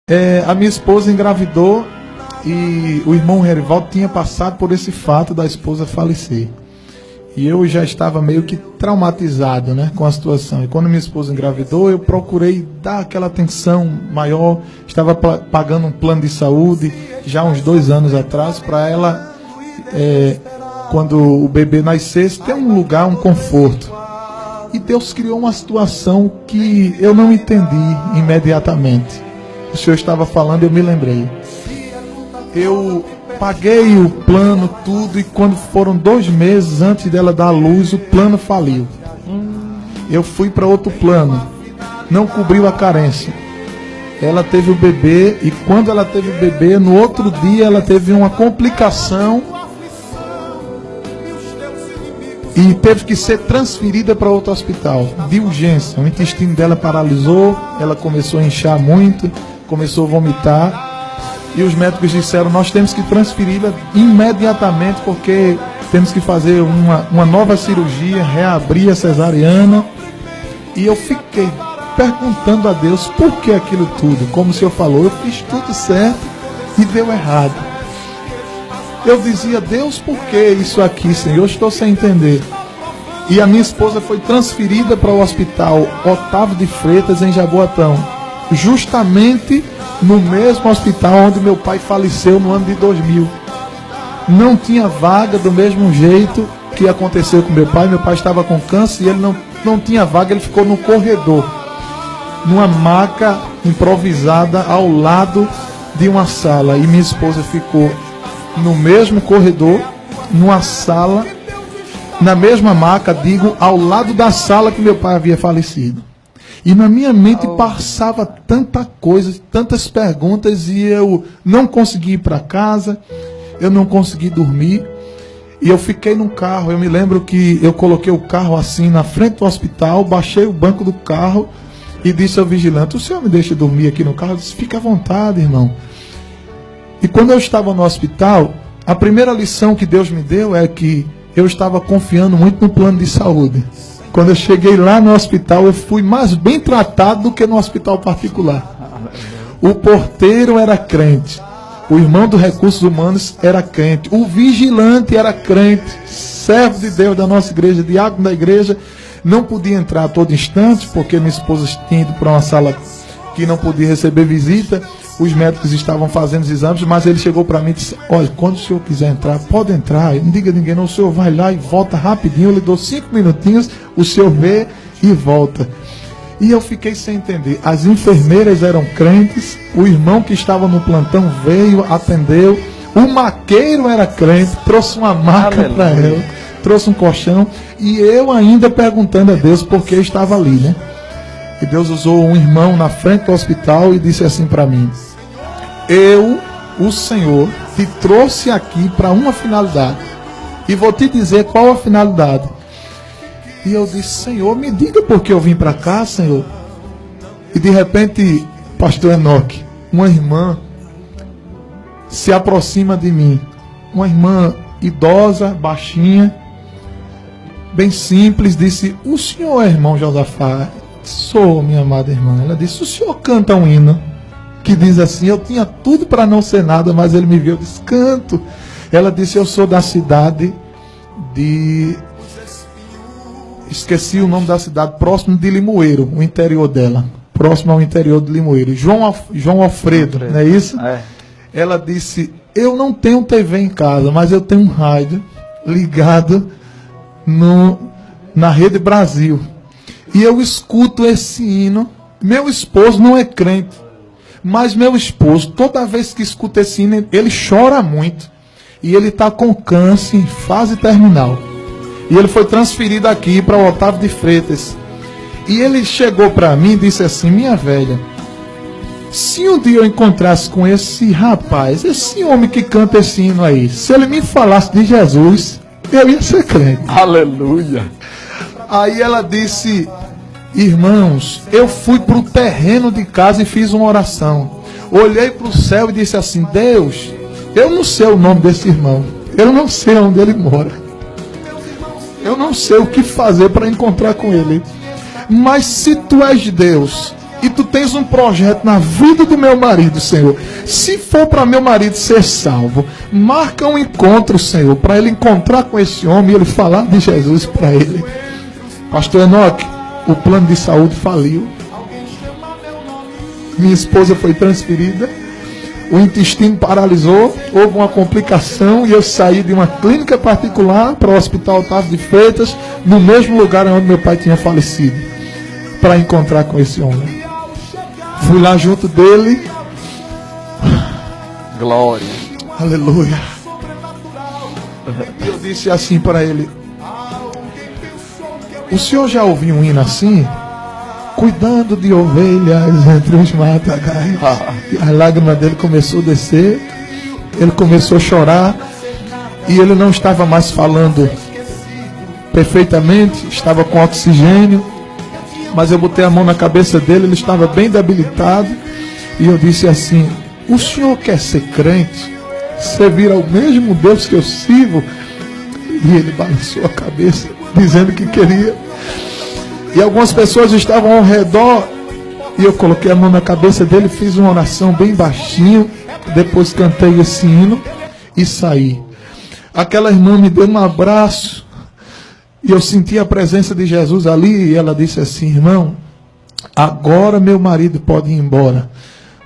A minha esposa engravidou e o irmão Herivaldo tinha passado por esse fato da esposa falecer. E eu já estava meio que traumatizado, né, com a situação. E quando minha esposa engravidou, eu procurei dar aquela atenção maior. Estava pagando um plano de saúde já uns 2 anos atrás para ela, quando o bebê nascesse, ter um lugar, um conforto. E Deus criou uma situação que eu não entendi imediatamente. O senhor estava falando, eu me lembrei. Eu paguei o plano, tudo, e quando foram 2 meses antes dela dar à luz, o plano faliu. Eu fui para outro plano, não cobriu a carência. Ela teve o bebê, e quando ela teve o bebê, no outro dia ela teve uma complicação e teve que ser transferida para outro hospital, de urgência. O intestino dela paralisou, ela começou a inchar muito, começou a vomitar. E os médicos disseram, nós temos que transferi-la imediatamente, porque temos que fazer uma nova cirurgia, reabrir a cesariana. E eu fiquei perguntando a Deus, por que aquilo tudo? Como o senhor falou, eu fiz tudo certo e deu errado. Eu dizia, Deus, por que isso aqui, Senhor? Eu estou sem entender. E a minha esposa foi transferida para o hospital Otávio de Freitas, em Jaboatão. Justamente no mesmo hospital onde meu pai faleceu no ano de 2000. Não tinha vaga do mesmo jeito que aconteceu com meu pai. Meu pai estava com câncer e ele não tinha vaga, ele ficou no corredor, numa maca improvisada ao lado de uma sala. E minha esposa ficou no mesmo corredor, numa sala, na mesma maca, digo, ao lado da sala que meu pai havia falecido. E na minha mente passava tanta coisa, tantas perguntas, e eu não consegui ir para casa, eu não consegui dormir, e eu fiquei no carro. Eu me lembro que eu coloquei o carro assim na frente do hospital, baixei o banco do carro e disse ao vigilante, o senhor me deixa dormir aqui no carro? Eu disse, fica à vontade, irmão. E quando eu estava no hospital, a primeira lição que Deus me deu é que eu estava confiando muito no plano de saúde. Quando eu cheguei lá no hospital, eu fui mais bem tratado do que no hospital particular. O porteiro era crente, o irmão dos recursos humanos era crente, o vigilante era crente, servo de Deus da nossa igreja, diácono da igreja. Não podia entrar a todo instante, porque minha esposa tinha ido para uma sala que não podia receber visita. Os médicos estavam fazendo os exames, mas ele chegou para mim e disse, olha, quando o senhor quiser entrar, pode entrar, não diga a ninguém não, o senhor vai lá e volta rapidinho, eu lhe dou 5 minutinhos, o senhor vê e volta. E eu fiquei sem entender. As enfermeiras eram crentes, o irmão que estava no plantão veio, atendeu, o maqueiro era crente, trouxe uma maca para ela, trouxe um colchão, e eu ainda perguntando a Deus por que estava ali, né? E Deus usou um irmão na frente do hospital e disse assim para mim, eu, o Senhor, te trouxe aqui para uma finalidade, e vou te dizer qual a finalidade. E eu disse, Senhor, me diga por que eu vim para cá, Senhor. E de repente, pastor Enoque, uma irmã se aproxima de mim, uma irmã idosa, baixinha, bem simples, disse, o senhor é irmão Josafá? Sou, minha amada irmã. Ela disse, o senhor canta um hino que diz assim, eu tinha tudo para não ser nada, mas ele me viu, eu disse, canto. Ela disse, eu sou da cidade de... esqueci o nome da cidade, próximo de Limoeiro, o interior dela, próximo ao interior de Limoeiro, João Alfredo, não é isso? É. Ela disse, eu não tenho TV em casa, mas eu tenho um rádio ligado na Rede Brasil. E eu escuto esse hino. Meu esposo não é crente, mas meu esposo, toda vez que escuta esse hino, ele chora muito. E ele está com câncer em fase terminal. E ele foi transferido aqui para o Otávio de Freitas. E ele chegou para mim e disse assim, minha velha, se um dia eu encontrasse com esse rapaz, esse homem que canta esse hino aí, se ele me falasse de Jesus, eu ia ser crente. Aleluia! Aí ela disse, irmãos, eu fui para o terreno de casa e fiz uma oração. Olhei para o céu e disse assim, Deus, eu não sei o nome desse irmão, eu não sei onde ele mora, eu não sei o que fazer para encontrar com ele, mas se tu és Deus, e tu tens um projeto na vida do meu marido, Senhor. Se for para meu marido ser salvo, marca um encontro, Senhor, para ele encontrar com esse homem e ele falar de Jesus para ele. Pastor Enoque, o plano de saúde faliu. Minha esposa foi transferida, o intestino paralisou, houve uma complicação e eu saí de uma clínica particular para o Hospital Otávio de Freitas, no mesmo lugar onde meu pai tinha falecido, para encontrar com esse homem. Fui lá junto dele. Glória. Aleluia. E eu disse assim para ele: o senhor já ouviu um hino assim? Cuidando de ovelhas entre os matagais. E a lágrima dele começou a descer. Ele começou a chorar. E ele não estava mais falando perfeitamente. Estava com oxigênio. Mas eu botei a mão na cabeça dele. Ele estava bem debilitado. E eu disse assim: o senhor quer ser crente? Servir ao mesmo Deus que eu sirvo? E ele balançou a cabeça, dizendo que queria. E algumas pessoas estavam ao redor. E eu coloquei a mão na cabeça dele, fiz uma oração bem baixinho. Depois cantei esse hino e saí. Aquela irmã me deu um abraço. E eu senti a presença de Jesus ali. E ela disse assim: irmão, agora meu marido pode ir embora,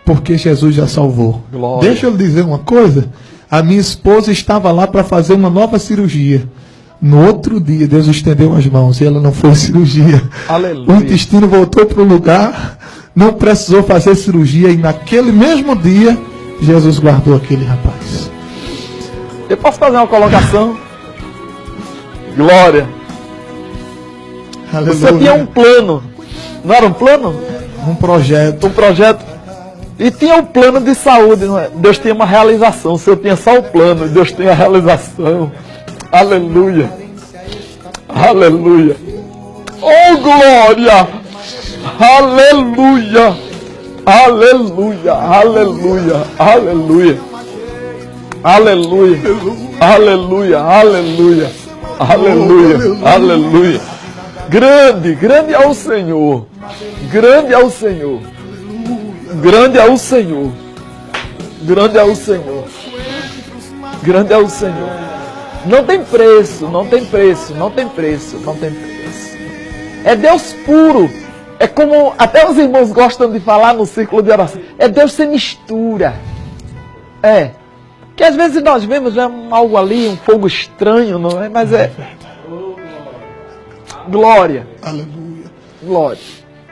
porque Jesus já salvou. Glória. Deixa eu lhe dizer uma coisa. A minha esposa estava lá para fazer uma nova cirurgia. No outro dia, Deus estendeu as mãos e ela não foi cirurgia. Aleluia. O intestino voltou para o lugar, não precisou fazer cirurgia. E naquele mesmo dia, Jesus guardou aquele rapaz. Eu posso fazer uma colocação? Glória. Aleluia. Você tinha um plano. Não era um plano? Um projeto. Um projeto. E tinha um plano de saúde, não é? Deus tinha uma realização. Se eu tinha só o plano, Deus tinha a realização. Aleluia. Aleluia. Oh, glória. Aleluia. Aleluia. Aleluia. Aleluia. Aleluia. Aleluia. Aleluia. Aleluia. Aleluia. Grande, grande é o Senhor. Grande é o Senhor. Grande é o Senhor. Grande é o Senhor. Grande é o Senhor. Não tem preço, não tem preço, não tem preço, não tem preço. É Deus puro. É como até os irmãos gostam de falar no círculo de oração. É Deus sem mistura. É. Que às vezes nós vemos algo ali, um fogo estranho, não é? Mas é. Glória. Aleluia. Glória.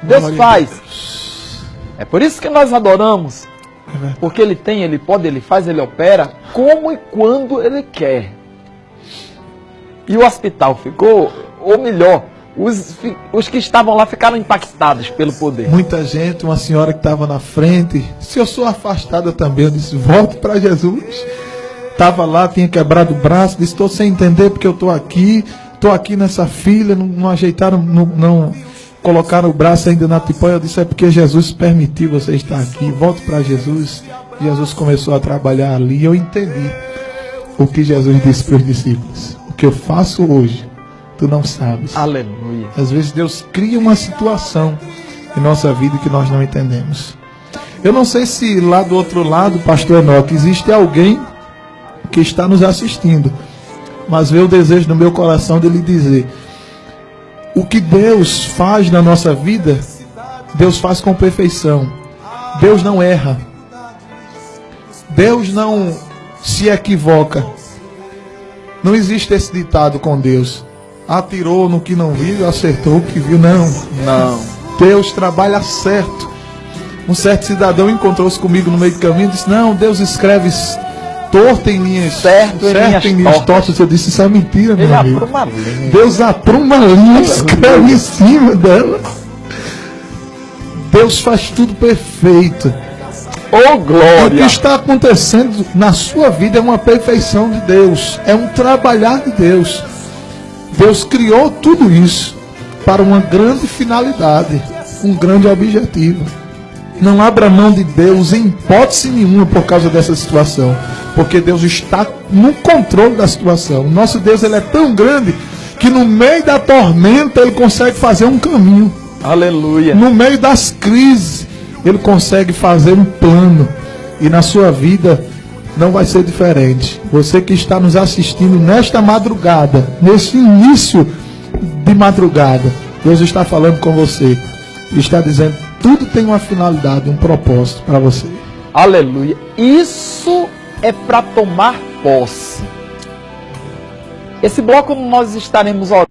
Deus faz. É por isso que nós adoramos. Porque Ele tem, Ele pode, Ele faz, Ele opera como e quando Ele quer. E o hospital ficou, ou melhor, os que estavam lá ficaram impactados pelo poder. Muita gente, uma senhora que estava na frente, se eu sou afastada também, eu disse: volte para Jesus. Estava lá, tinha quebrado o braço, disse: estou sem entender porque eu estou aqui nessa fila, não ajeitaram, não colocaram o braço ainda na tipóia. Eu disse: é porque Jesus permitiu você estar aqui, volte para Jesus. Jesus começou a trabalhar ali e eu entendi o que Jesus disse para os discípulos: o que eu faço hoje, tu não sabes. Aleluia. Às vezes Deus cria uma situação em nossa vida que nós não entendemos. Eu não sei se lá do outro lado, pastor Enoque, existe alguém que está nos assistindo, mas veio o desejo no meu coração de lhe dizer: o que Deus faz na nossa vida, Deus faz com perfeição. Deus não erra. Deus não se equivoca. Não existe esse ditado com Deus: atirou no que não viu, acertou o que viu. Não. Não. Deus trabalha certo. Um certo cidadão encontrou-se comigo no meio do caminho e disse: não, Deus escreve torto em linhas certo em linhas tortas. Eu disse: isso é mentira, meu amigo. Apruma linha. Deus apruma uma linha e escreve em cima dela. Deus faz tudo perfeito. Oh, glória! O que está acontecendo na sua vida é uma perfeição de Deus, é um trabalhar de Deus. Deus criou tudo isso para uma grande finalidade, um grande objetivo. Não abra mão de Deus em hipótese nenhuma por causa dessa situação, porque Deus está no controle da situação. O nosso Deus, ele é tão grande que no meio da tormenta ele consegue fazer um caminho. Aleluia. No meio das crises, Ele consegue fazer um plano. E na sua vida não vai ser diferente. Você que está nos assistindo nesta madrugada, nesse início de madrugada, Deus está falando com você. Está dizendo, tudo tem uma finalidade, um propósito para você. Aleluia. Isso é para tomar posse. Esse bloco nós estaremos orando.